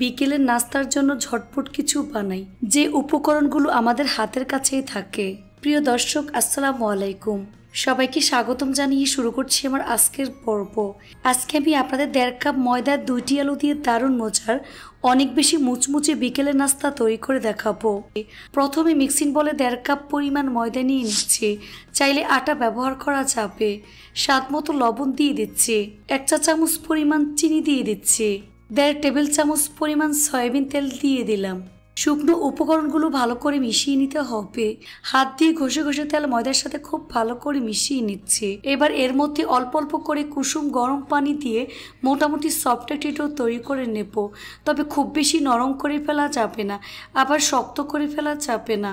বিকেলের নাস্তার জন্য ঝটপট কিছু বানাই, যে উপকরণগুলো আমাদের হাতের কাছেই থাকে। প্রিয় দর্শক, আসসালামু আলাইকুম। সবাইকে স্বাগতম জানিয়ে শুরু করছি আমার আজকের পর্ব। আজকে আমি আপনাদের 1.5 কাপ ময়দার 2টি আলু দিয়ে দারুণ মজার অনেক বেশি মুচমুচে বিকেলের নাস্তা তৈরি করে দেখাবো। প্রথমে মিক্সিং বলে 1.5 কাপ পরিমাণ ময়দা নিয়ে নিচ্ছি। চাইলে আটা ব্যবহার করা যাবে। স্বাদ মতো লবণ দিয়ে দিচ্ছি। 1 চা চামচ পরিমাণ চিনি দিয়ে দিচ্ছি। 1.5 টেবিল চামচ পরিমাণ সয়াবিন তেল দিয়ে দিলাম। শুকনো উপকরণগুলো ভালো করে মিশিয়ে নিতে হবে। হাত দিয়ে ঘষে ঘষে তেল ময়দার সাথে খুব ভালো করে মিশিয়ে নিচ্ছে। এবার এর মধ্যে অল্প অল্প করে কুসুম গরম পানি দিয়ে মোটামুটি সফট একটি ডো তৈরি করে নেব। তবে খুব বেশি নরম করে ফেলা যাবে না, আবার শক্ত করে ফেলা যাবে না।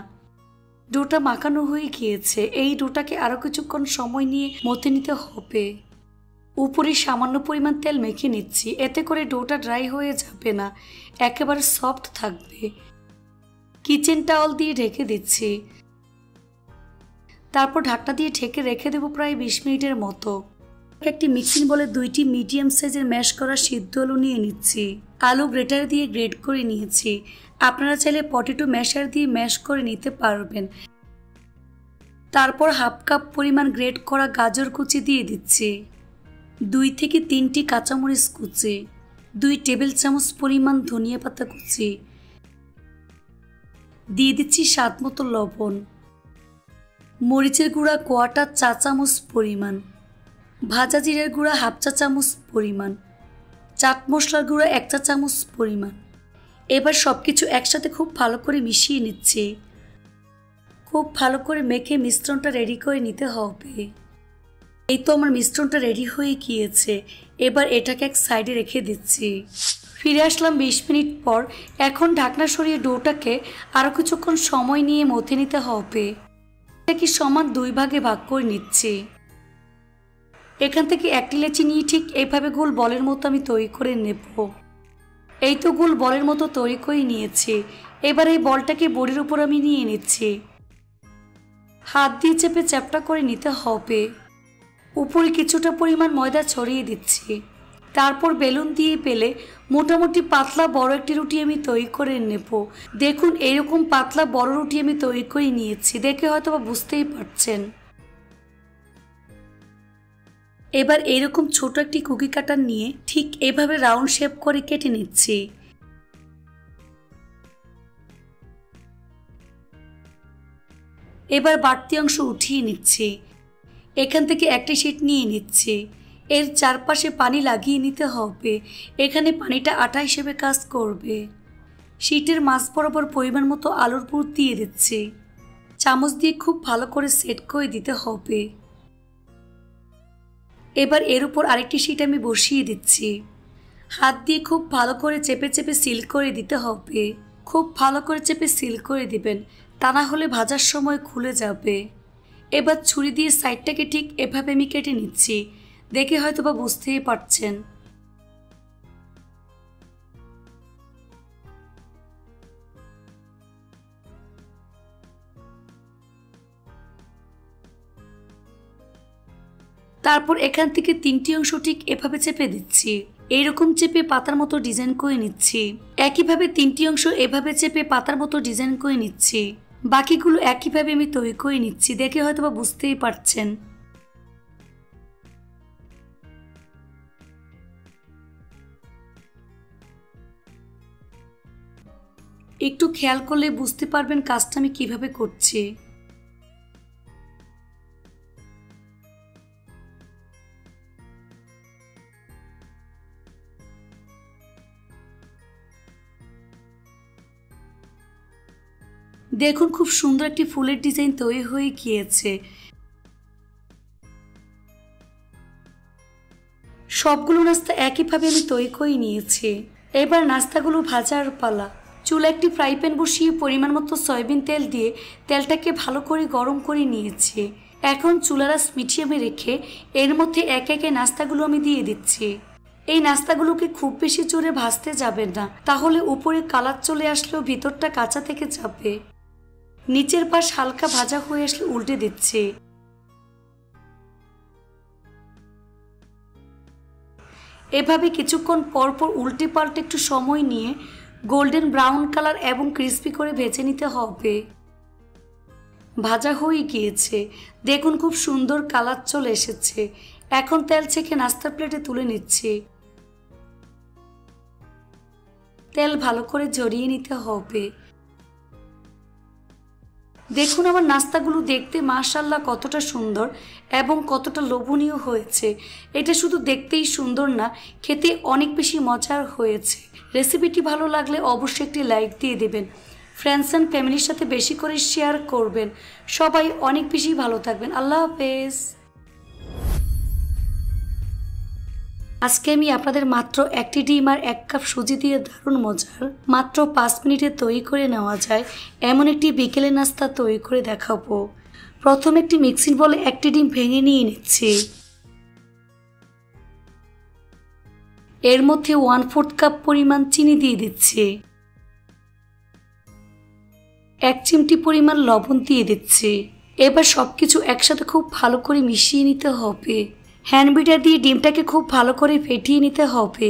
ডোটা মাখানো হয়ে গিয়েছে। এই ডোটাকে আরও কিছুক্ষণ সময় নিয়ে মথে নিতে হবে। উপরে সামান্য পরিমাণ তেল মেখে নিচ্ছি, এতে করে ডোটা ড্রাই হয়ে যাবে না, একেবারে সফট থাকবে। কিচেন টাওয়াল দিয়ে ঢেকে দিচ্ছি। তারপর ঢাকনা দিয়ে ঢেকে রেখে দেবো প্রায় 20 মিনিটের মতো। একটি মিক্সিং বলে 2টি মিডিয়াম সাইজের ম্যাশ করা সিদ্ধ আলু নিয়ে নিচ্ছি। আলু গ্রেটার দিয়ে গ্রেট করে নিয়েছি। আপনারা চাইলে পটেটো ম্যাশার দিয়ে ম্যাশ করে নিতে পারবেন। তারপর 1/2 কাপ পরিমাণ গ্রেট করা গাজর কুচি দিয়ে দিচ্ছি। 2 থেকে 3টি কাঁচামরিচ কুচি, 2 টেবিল চামচ পরিমাণ ধনিয়া পাতা কুচি, দিয়ে দিচ্ছি স্বাদ মতো লবণ, মরিচের গুঁড়া 1/4 চা চামচ পরিমাণ, ভাজা জিরার গুঁড়া 1/2 চা চামচ পরিমাণ, চাট মশলার গুঁড়া 1 চা চামচ পরিমাণ। এবার সবকিছু একসাথে খুব ভালো করে মিশিয়ে নিচ্ছি। খুব ভালো করে মেখে মিশ্রণটা রেডি করে নিতে হবে। এই তো আমার মিশ্রণটা রেডি হয়ে গিয়েছে। এবার এটাকে এক সাইডে রেখে দিচ্ছি। ফিরে আসলাম 20 মিনিট পর। এখন ঢাকনা সরিয়ে ডোটাকে আরও কিছুক্ষণ সময় নিয়ে মথে নিতে হবে। এটাকে সমান 2 ভাগে ভাগ করে নিচ্ছি। এখান থেকে একটি লেচি নিয়ে ঠিক এইভাবে গোল বলের মতো আমি তৈরি করে নেব। এই তো গোল বলের মতো তৈরি করে নিয়েছি। এবার এই বলটাকে বড়ির উপর আমি নিয়ে নিচ্ছি। হাত দিয়ে চেপে চ্যাপটা করে নিতে হবে। উপরে কিছুটা পরিমাণ ময়দা ছড়িয়ে দিচ্ছি। তারপর বেলুন দিয়ে বেলে মোটামুটি পাতলা বড় একটি রুটি আমি তৈরি করে নেব। দেখুন, এরকম পাতলা বড় রুটি আমি তৈরি করে নিয়েছি, দেখে হয়তো বা বুঝতেই পারছেন। এবার এরকম ছোট একটি কুকি কাটার নিয়ে ঠিক এভাবে রাউন্ড শেপ করে কেটে নিচ্ছি। এবার বাড়তি অংশ উঠিয়ে নিচ্ছি। এখান থেকে একটি শীট নিয়ে নিচ্ছি। এর চারপাশে পানি লাগিয়ে নিতে হবে। এখানে পানিটা আটা হিসেবে কাজ করবে। শীটের মাছ বরাবর পরিমাণ মতো আলুর পুর দিয়ে দিচ্ছি। চামচ দিয়ে খুব ভালো করে সেট করে দিতে হবে। এবার এর উপর আরেকটি শীট আমি বসিয়ে দিচ্ছি। হাত দিয়ে খুব ভালো করে চেপে চেপে সিল করে দিতে হবে। খুব ভালো করে চেপে সিল করে দিবেন, তা না হলে ভাজার সময় খুলে যাবে। এবার ছুরি দিয়ে সাইডটাকে ঠিক এভাবে আমি কেটে নিচ্ছি, দেখে হয়তো বা বুঝতেই পারছেন। তারপর এখান থেকে 3টি অংশ ঠিক এভাবে চেপে দিচ্ছি। এইরকম চেপে পাতার মতো ডিজাইন করে নিচ্ছি। একইভাবে 3টি অংশ এভাবে চেপে পাতার মতো ডিজাইন করে নিচ্ছি। বাকিগুলো একইভাবে আমি তৈরি করে নিচ্ছি, দেখে হয়তো বা বুঝতেই পারছেন। একটু খেয়াল করলে বুঝতে পারবেন কাজটা আমি কিভাবে করছি। দেখুন, খুব সুন্দর একটি ফুলের ডিজাইন তৈরি হয়ে গিয়েছে। সবগুলো নাস্তা একইভাবে আমি তৈরি করে নিয়েছি। এবার নাস্তাগুলো ভাজার পালা। চুলা একটি ফ্রাই প্যান বসিয়ে পরিমাণ মতো সয়াবিন তেল দিয়ে তেলটাকে ভালো করে গরম করে নিয়েছি। এখন চুলার আঁচ মিডিয়ামে রেখে এর মধ্যে একে একে নাস্তাগুলো আমি দিয়ে দিচ্ছি। এই নাস্তাগুলোকে খুব বেশি জোরে ভাজতে যাবেন না, তাহলে উপরে কালার চলে আসলেও ভিতরটা কাঁচা থেকে যাবে। নিচের পাশ হালকা ভাজা হয়ে আসলে উল্টে দিচ্ছি। এভাবে কিছুক্ষণ পর পর উল্টে পাল্টে একটু সময় নিয়ে গোল্ডেন ব্রাউন কালার এবং ক্রিস্পি করে ভেজে নিতে হবে। ভাজা হয়ে গিয়েছে, দেখুন খুব সুন্দর কালার চলে এসেছে। এখন তেল ছেঁকে নাস্তার প্লেটে তুলে নিচ্ছি। তেল ভালো করে ঝরিয়ে নিতে হবে। দেখুন আমার নাস্তাগুলো দেখতে মাশাআল্লাহ কতটা সুন্দর এবং কতটা লোভনীয় হয়েছে। এটা শুধু দেখতেই সুন্দর না, খেতে অনেক বেশি মজার হয়েছে। রেসিপিটি ভালো লাগলে অবশ্যই একটি লাইক দিয়ে দেবেন। ফ্রেন্ডস অ্যান্ড ফ্যামিলির সাথে বেশি করে শেয়ার করবেন। সবাই অনেক বেশি ভালো থাকবেন। আল্লাহ হাফেজ। আজকে আমি আপনাদের মাত্র একটি ডিম আর 1 কাপ সুজি দিয়ে দারুণ মজার মাত্র 5 মিনিটে তৈরি করে নেওয়া যায় এমন একটি বিকেলের নাস্তা তৈরি করে দেখাবো। প্রথমে একটি মিক্সিং বলে একটি ডিম ভেঙে নিয়ে নিচ্ছি। এর মধ্যে 1/4 কাপ পরিমাণ চিনি দিয়ে দিচ্ছি। 1 চিমটি পরিমাণ লবণ দিয়ে দিচ্ছি। এবার সবকিছু একসাথে খুব ভালো করে মিশিয়ে নিতে হবে। হ্যান্ড বিটার দিয়ে ডিমটাকে খুব ভালো করে ফেটিয়ে নিতে হবে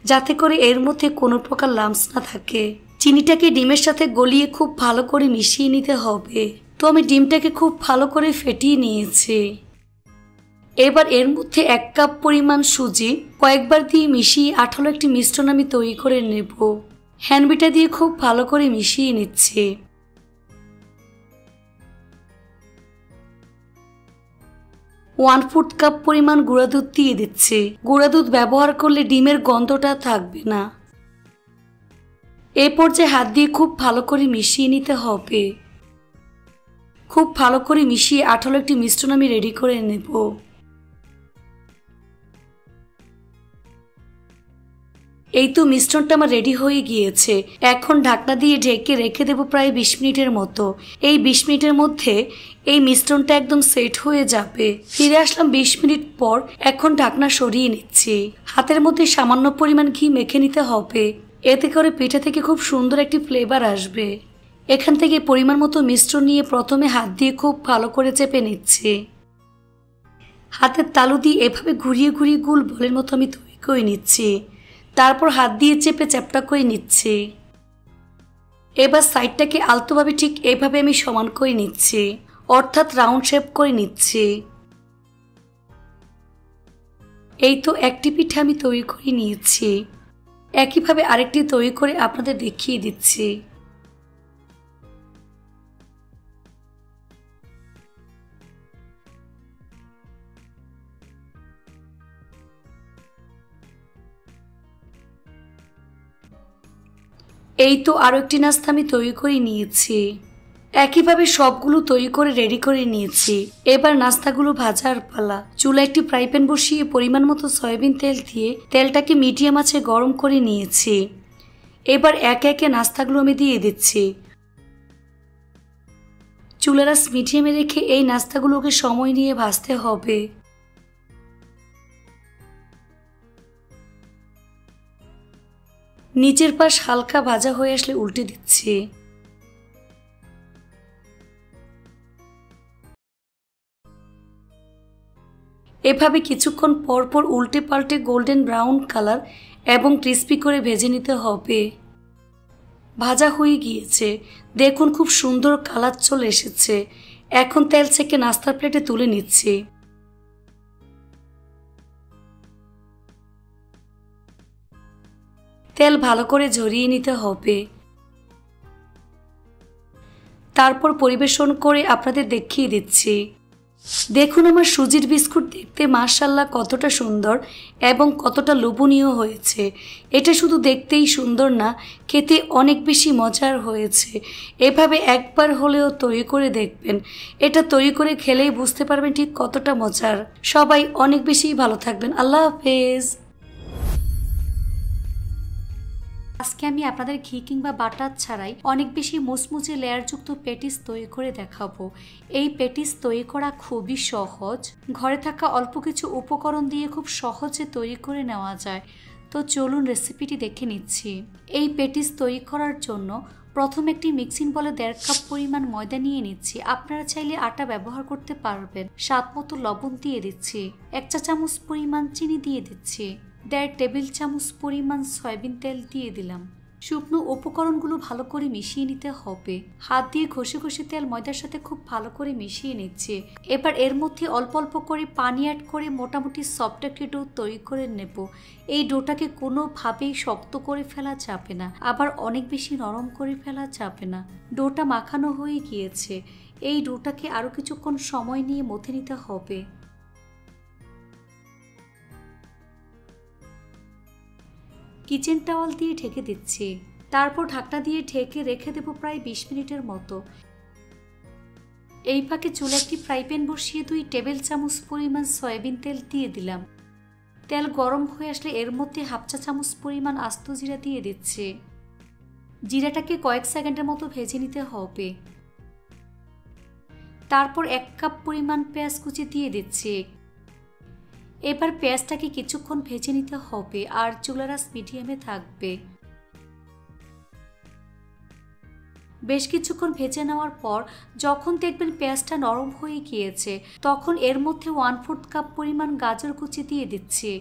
যাতে করে এর মধ্যে কোনো প্রকার লাম্পস না থাকে। চিনিটাকে ডিমের সাথে গলিয়ে খুব ভালো করে মিশিয়ে নিতে হবে। তো আমি ডিমটাকে খুব ভালো করে ফেটিয়ে নিয়েছি। এবার এর মধ্যে 1 কাপ পরিমাণ সুজি কয়েকবার দিয়ে মিশিয়ে আঠালো একটি মিশ্রণ আমি তৈরি করে নেব। হ্যান্ড বিটার দিয়ে খুব ভালো করে মিশিয়ে নিচ্ছি। 1/4 কাপ পরিমাণ গুঁড়া দুধ দিয়ে দিচ্ছি। গুঁড়া দুধ ব্যবহার করলে ডিমের গন্ধটা থাকবে না। এই পর্যায়ে হাত দিয়ে খুব ভালো করে মিশিয়ে নিতে হবে। খুব ভালো করে মিশিয়ে আঠালো একটি মিশ্রণ আমি রেডি করে নেব। এই তো মিশ্রণটা আমার রেডি হয়ে গিয়েছে। এখন ঢাকনা দিয়ে ঢেকে রেখে দেব প্রায় 20 মিনিটের মতো। এই 20 মিনিটের মধ্যে এই মিশ্রণটা একদম সেট হয়ে যাবে। ফিরে আসলাম 20 মিনিট পর। এখন ঢাকনা সরিয়ে নিচ্ছি। হাতের মধ্যে সামান্য পরিমাণ ঘি মেখে নিতে হবে, এতে করে পিঠা থেকে খুব সুন্দর একটি ফ্লেভার আসবে। এখান থেকে পরিমাণ মতো মিশ্রণ নিয়ে প্রথমে হাত দিয়ে খুব ভালো করে চেপে নিচ্ছি। হাতের তালু দিয়ে এভাবে ঘুরিয়ে ঘুরিয়ে গোল বলের মতো আমি তৈরি করে নিচ্ছি। তারপর হাত দিয়ে চেপে চ্যাপটা করে নিচ্ছি। এবার সাইডটাকে আলতোভাবে ঠিক এইভাবে আমি সমান করে নিচ্ছি, অর্থাৎ রাউন্ড শেপ করে নিচ্ছি। এই তো একটি পিঠা আমি তৈরি করে নিয়েছি। একইভাবে আরেকটি তৈরি করে আপনাদের দেখিয়ে দিচ্ছি। এই তো আরো একটি নাস্তা আমি তৈরি করে নিয়েছি। একইভাবে সবগুলো তৈরি করে রেডি করে নিয়েছি। এবার নাস্তাগুলো ভাজার পালা। চুলা একটি ফ্রাই প্যান বসিয়ে পরিমাণ মতো সয়াবিন তেল দিয়ে তেলটাকে মিডিয়াম আঁচে গরম করে নিয়েছি। এবার একে একে নাস্তাগুলো আমি দিয়ে দিচ্ছি। চুলার আঁচ মিডিয়ামে রেখে এই নাস্তাগুলোকে সময় নিয়ে ভাজতে হবে। নিচের পাশ হালকা ভাজা হয়ে আসলে উল্টে দিচ্ছি। এভাবে কিছুক্ষণ পর পর উল্টে পাল্টে গোল্ডেন ব্রাউন কালার এবং ক্রিস্পি করে ভেজে নিতে হবে। ভাজা হয়ে গিয়েছে, দেখুন খুব সুন্দর কালার চলে এসেছে। এখন তেল ছেঁকে নাস্তার প্লেটে তুলে নিচ্ছি। তেল ভালো করে ঝরিয়ে নিতে হবে। তারপর পরিবেশন করে আপনাদের দেখিয়ে দিচ্ছি। দেখুন আমার সুজির বিস্কুট দেখতে মাশাআল্লাহ কতটা সুন্দর এবং কতটা লোভনীয় হয়েছে। এটা শুধু দেখতেই সুন্দর না, খেতে অনেক বেশি মজার হয়েছে। এভাবে একবার হলেও তৈরি করে দেখবেন। এটা তৈরি করে খেলেই বুঝতে পারবেন ঠিক কতটা মজার। সবাই অনেক বেশি ভালো থাকবেন। আল্লাহ হাফেজ। আজকে আমি আপনাদের ঘি কিংবা বাটার ছাড়াই অনেক বেশি মুচমুচে লেয়ারযুক্ত পেটিস তৈরি করে দেখাবো। এই পেটিস তৈরি করা খুবই সহজ, ঘরে থাকা অল্প কিছু উপকরণ দিয়ে খুব সহজে তৈরি করে নেওয়া যায়। তো চলুন রেসিপিটি দেখে নিচ্ছি। এই পেটিস তৈরি করার জন্য প্রথমে একটি মিক্সিং বলে 1.5 কাপ পরিমাণ ময়দা নিয়ে নিচ্ছি। আপনারা চাইলে আটা ব্যবহার করতে পারবেন। স্বাদ মতো লবণ দিয়ে দিচ্ছি। 1 চা চামচ পরিমাণ চিনি দিয়ে দিচ্ছি। 1.5 টেবিল চামচ পরিমাণ সয়াবিন তেল দিয়ে দিলাম। শুকনো উপকরণগুলো ভালো করে মিশিয়ে নিতে হবে। হাত দিয়ে ঘষে ঘষে তেল ময়দার সাথে খুব ভালো করে মিশিয়ে নিচ্ছে। এবার এর মধ্যে অল্প অল্প করে পানি অ্যাড করে মোটামুটি সফট একটি ডো তৈরি করে নেব। এই ডোটাকে কোনোভাবেই শক্ত করে ফেলা যাবে না, আবার অনেক বেশি নরম করে ফেলা যাবে না। ডোটা মাখানো হয়ে গিয়েছে। এই ডোটাকে আরও কিছুক্ষণ সময় নিয়ে মথে নিতে হবে। কিচেন টাওয়াল দিয়ে ঢেকে দিচ্ছি। তারপর ঢাকনা দিয়ে ঢেকে রেখে দেব প্রায় 20 মিনিটের মতো। এই ফাঁকে চুলে একটি ফ্রাই প্যান বসিয়ে 2 টেবিল চামচ পরিমাণ সয়াবিন তেল দিয়ে দিলাম। তেল গরম হয়ে আসলে এর মধ্যে 1/2 চা চামচ পরিমাণ আস্ত জিরা দিয়ে দিচ্ছে। জিরাটাকে কয়েক সেকেন্ডের মতো ভেজে নিতে হবে। তারপর 1 কাপ পরিমাণ পেঁয়াজ কুচি দিয়ে দিচ্ছে। এবার পেঁয়াজটাকে কিছুক্ষণ ভেজে নিতে হবে আর চুলার আঁচ মিডিয়ামে থাকবে। বেশ কিছুক্ষণ ভেজে নেওয়ার পর যখন দেখবেন পেঁয়াজটা নরম হয়ে গিয়েছে, তখন এর মধ্যে 1/4 কাপ পরিমাণ গাজর কুচি দিয়ে দিচ্ছি,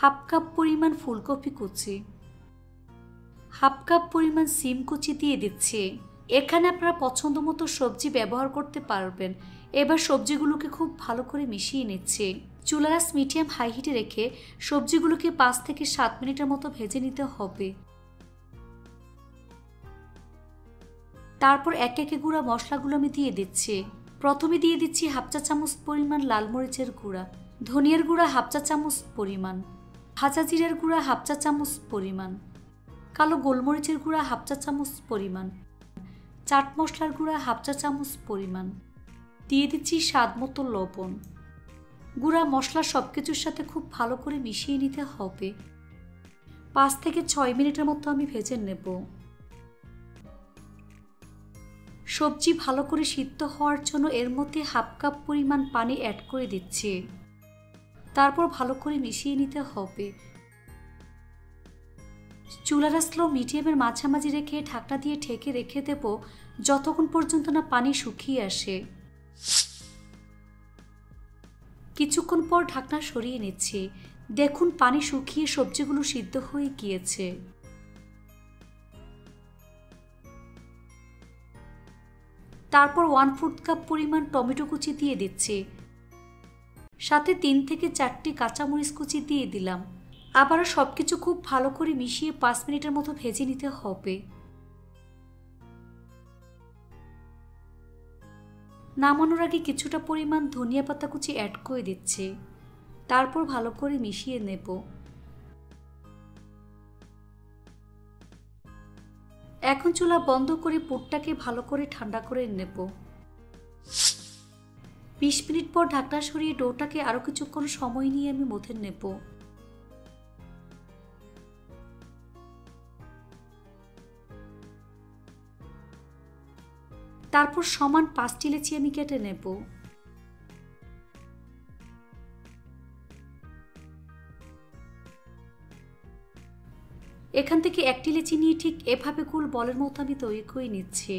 1/2 কাপ পরিমাণ ফুলকপি কুচি, 1/2 কাপ পরিমাণ সিম কুচি দিয়ে দিচ্ছি। এখানে আপনারা পছন্দ মতো সবজি ব্যবহার করতে পারবেন। এবার সবজিগুলোকে খুব ভালো করে মিশিয়ে নিচ্ছি। চুলার আঁচ মিডিয়াম হাই হিটে রেখে সবজিগুলোকে 5 থেকে 7 মিনিটের মতো ভেজে নিতে হবে। তারপর একে একে গুঁড়া মশলাগুলো আমি দিয়ে দিচ্ছি। প্রথমে দিয়ে দিচ্ছি 1/2 চা চামচ পরিমাণ লাল মরিচের গুঁড়া, ধনিয়ার গুঁড়া 1/2 চা চামচ পরিমাণ, ভাজা জিরার গুঁড়া 1/2 চা চামচ পরিমাণ, কালো গোলমরিচের গুঁড়া 1/2 চা চামচ পরিমাণ, চাট মশলার গুঁড়া 1/2 চা চামচ পরিমাণ, দিয়ে দিচ্ছি স্বাদ মতো লবণ। গুঁড়া মশলা সবকিছুর সাথে খুব ভালো করে মিশিয়ে নিতে হবে। 5 থেকে 6 মিনিটের মতো আমি ভেজে নেব। সবজি ভালো করে সিদ্ধ হওয়ার জন্য এর মধ্যে 1/2 কাপ পরিমাণ পানি অ্যাড করে দিচ্ছি। তারপর ভালো করে মিশিয়ে নিতে হবে। চুলার আঁচ স্লো মিডিয়ামের মাঝামাঝি রেখে ঢাকনা দিয়ে ঢেকে রেখে দেব যতক্ষণ পর্যন্ত না পানি শুকিয়ে আসে। কিছুক্ষণ পর ঢাকনা সরিয়ে নিচ্ছি। দেখুন পানি শুকিয়ে সবজিগুলো সিদ্ধ হয়ে গিয়েছে। তারপর 1/4 কাপ পরিমাণ টমেটো কুচি দিয়ে দিচ্ছি, সাথে 3 থেকে 4টি কাঁচামরিচ কুচি দিয়ে দিলাম। আবারও সবকিছু খুব ভালো করে মিশিয়ে 5 মিনিটের মতো ভেজে নিতে হবে। নামানোর আগে কিছুটা পরিমাণ ধনিয়া পাতা কুচি অ্যাড করে দিচ্ছি। তারপর ভালো করে মিশিয়ে নেব। এখন চুলা বন্ধ করে পুরটাকে ভালো করে ঠান্ডা করে নেব। 20 মিনিট পর ঢাকনা সরিয়ে ডোটাকে আরও কিছুক্ষণ সময় নিয়ে আমি মথে নেব। তারপর সমান 5টি লেচি আমি কেটে নেব। এখান থেকে 1টি লেচি নিয়ে ঠিক এভাবে গোল বলের মতো আমি তৈরি করে নিচ্ছি।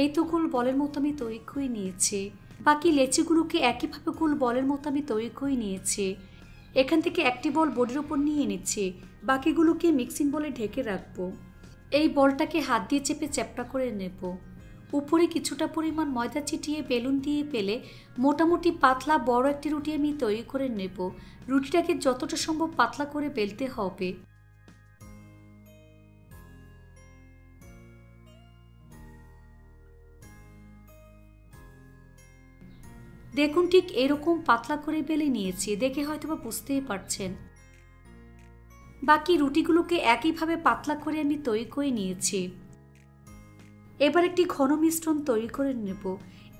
এই তো গোল বলের মতো আমি তৈরি করে নিয়েছি। বাকি লেচিগুলোকে একইভাবে গোল বলের মতো আমি তৈরি করে নিয়েছি। এখান থেকে একটি বল বোর্ডের উপর নিয়ে নিচ্ছি, বাকিগুলোকে মিক্সিং বলে ঢেকে রাখবো। এই বলটাকে হাত দিয়ে চেপে চ্যাপটা করে নেব। উপরে কিছুটা পরিমাণ ময়দা ছিটিয়ে বেলুন দিয়ে পেলে মোটামুটি পাতলা বড় একটি রুটি আমি তৈরি করে নেব। রুটিটাকে যতটা সম্ভব পাতলা করে বেলতে হবে। দেখুন ঠিক এরকম পাতলা করে বেলে নিয়েছি, দেখে হয়তোবা বুঝতেই পারছেন। বাকি রুটিগুলোকে একইভাবে পাতলা করে আমি তৈরি করে নিয়েছি। এবার একটি ঘন মিশ্রণ তৈরি করে নেব।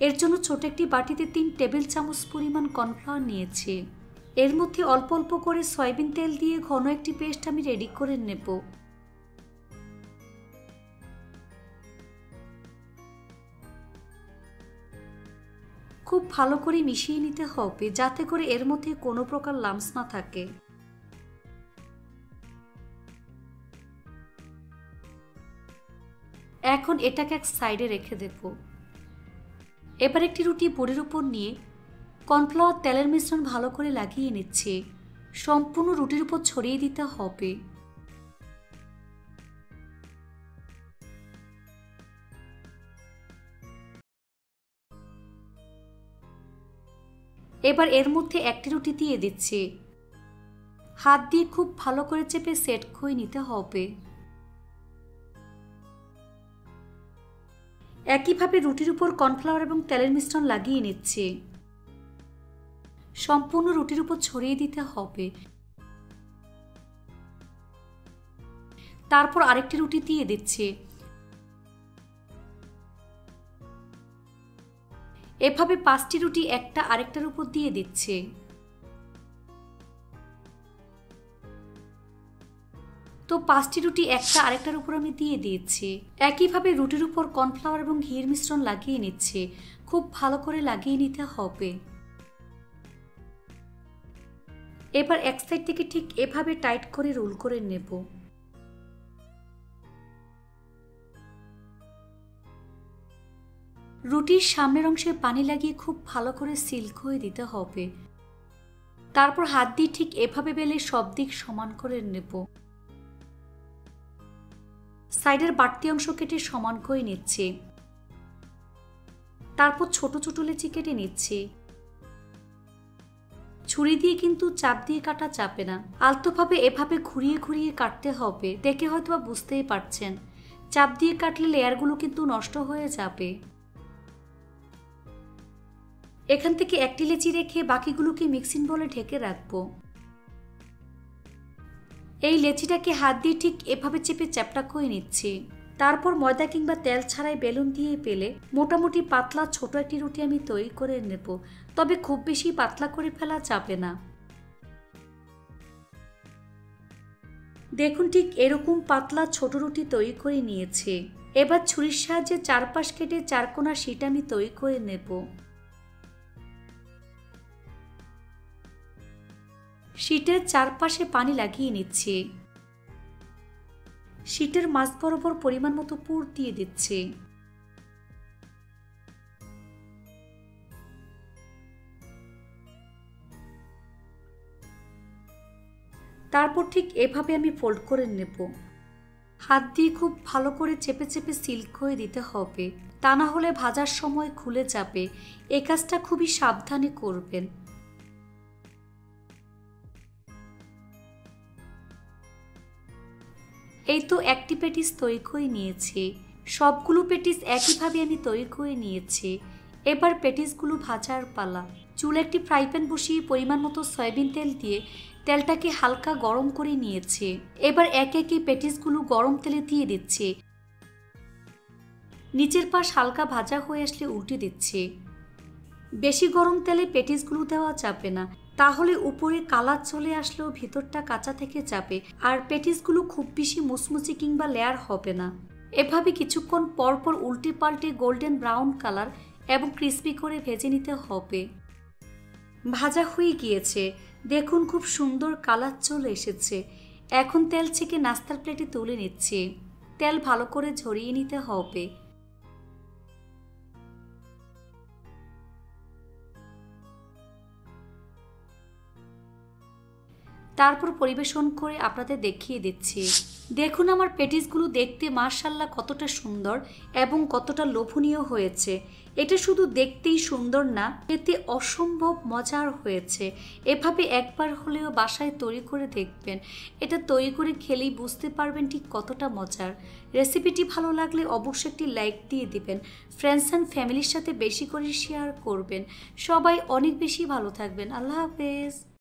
এর জন্য ছোট একটি বাটিতে 3 টেবিল চামচ পরিমাণ কর্নফ্লাওয়ার নিয়েছি। এর মধ্যে অল্প অল্প করে সয়াবিন তেল দিয়ে ঘন একটি পেস্ট আমি রেডি করে নেব। খুব ভালো করে মিশিয়ে নিতে হবে যাতে করে এর মধ্যে কোনো প্রকার লাম্পস না থাকে। এখন এটাকে এক সাইডে রেখে দেব। এবার একটি রুটি বোর্ডের উপর নিয়ে কর্নফ্লাওয়ার তেলের মিশ্রণ ভালো করে লাগিয়ে নিচ্ছে। সম্পূর্ণ রুটির উপর ছড়িয়ে দিতে হবে। এবার এর মধ্যে একটি রুটি দিয়ে দিচ্ছি। হাত দিয়ে খুব ভালো করে চেপে সেট করে নিতে হবে। একইভাবে রুটির উপর কর্নফ্লাওয়ার এবং তেলের মিশ্রণ লাগিয়ে নিচ্ছে। সম্পূর্ণ রুটির উপর ছড়িয়ে দিতে হবে। তারপর আরেকটি রুটি দিয়ে দিচ্ছে। এভাবে 5টি রুটি একটা আরেকটার উপর দিয়ে দিচ্ছে। তো 5টি রুটি একটা আরেকটার উপর আমি দিয়ে দিয়েছি। একইভাবে রুটির উপর কর্নফ্লাওয়ার এবং ঘিয়ের মিশ্রণ লাগিয়ে নিচ্ছে। খুব ভালো করে লাগিয়ে নিতে হবে। এবার এক সাইড থেকে ঠিক এভাবে টাইট করে রোল করে নেব। রুটির সামনের অংশে পানি লাগিয়ে খুব ভালো করে সিল করে দিতে হবে। তারপর হাত দিয়ে ঠিক এভাবে বেলে সব দিক সমান করে নেব। সাইডের বাড়তি অংশ কেটে সমান করে নিচ্ছি। তারপর ছোট ছোট লেচি কেটে নিচ্ছি। ছুরি দিয়ে কিন্তু চাপ দিয়ে কাটা যাবে না, আলতোভাবে এভাবে ঘুরিয়ে ঘুরিয়ে কাটতে হবে। দেখে হয়তো বুঝতেই পারছেন, চাপ দিয়ে কাটলে লেয়ারগুলো কিন্তু নষ্ট হয়ে যাবে। এখান থেকে একটি লেচি রেখে বাকিগুলোকে মিক্সিং বলে ঢেকে রাখবো। এই লেচিটাকে হাত দিয়ে ঠিক এভাবে চেপে চ্যাপটা করে নিচ্ছি। তারপর ময়দা কিংবা তেল ছাড়াই বেলুন দিয়ে পেলে মোটামুটি পাতলা ছোট একটি রুটি আমি তৈরি করে নেব। তবে খুব বেশি পাতলা করে ফেলা যাবে না। দেখুন ঠিক এরকম পাতলা ছোট রুটি তৈরি করে নিয়েছি। এবার ছুরির সাহায্যে চারপাশ কেটে চারকোনা শীট আমি তৈরি করে নেব। শীটের চারপাশে পানি লাগিয়ে নিচ্ছি। শীটের মাঝ বরাবর পরিমাণ মতো পুর দিয়ে দিচ্ছি। তারপর ঠিক এভাবে আমি ফোল্ড করে নেব। হাত দিয়ে খুব ভালো করে চেপে চেপে সিল করে দিতে হবে, তা না হলে ভাজার সময় খুলে যাবে। এই কাজটা খুবই সাবধানে করবেন। এই তো একটি পেটিস তৈরি করে নিয়েছি। সবগুলো পেটিস একইভাবে আমি তৈরি করে নিয়েছি। এবার পেটিসগুলো ভাজার পালা। চুলে একটি ফ্রাই প্যান বসিয়ে পরিমাণ মতো সয়াবিন তেল দিয়ে তেলটাকে হালকা গরম করে নিয়েছি। এবার একে একে পেটিসগুলো গরম তেলে দিয়ে দিচ্ছি। নিচের পাশ হালকা ভাজা হয়ে আসলে উল্টে দিচ্ছি। বেশি গরম তেলে পেটিসগুলো দেওয়া যাবে না, তাহলে উপরে কালার চলে আসলেও ভিতরটা কাঁচা থেকে যাবে আর পেটিসগুলো খুব বেশি মুচমুচি কিংবা লেয়ার হবে না। এভাবে কিছুক্ষণ পরপর উল্টে পাল্টে গোল্ডেন ব্রাউন কালার এবং ক্রিস্পি করে ভেজে নিতে হবে। ভাজা হয়ে গিয়েছে, দেখুন খুব সুন্দর কালার চলে এসেছে। এখন তেল ছেঁকে নাস্তার প্লেটে তুলে নিচ্ছি। তেল ভালো করে ঝরিয়ে নিতে হবে। তারপর পরিবেশন করে আপনাদের দেখিয়ে দিচ্ছি। দেখুন আমার পেটিসগুলো দেখতে মাশাআল্লাহ কতটা সুন্দর এবং কতটা লোভনীয় হয়েছে। এটা শুধু দেখতেই সুন্দর না, এতে অসম্ভব মজার হয়েছে। এভাবে একবার হলেও বাসায় তৈরি করে দেখবেন। এটা তৈরি করে খেলেই বুঝতে পারবেন ঠিক কতটা মজার। রেসিপিটি ভালো লাগলে অবশ্যই একটি লাইক দিয়ে দিবেন। ফ্রেন্ডস অ্যান্ড ফ্যামিলির সাথে বেশি করে শেয়ার করবেন। সবাই অনেক বেশি ভালো থাকবেন। আল্লাহ হাফেজ।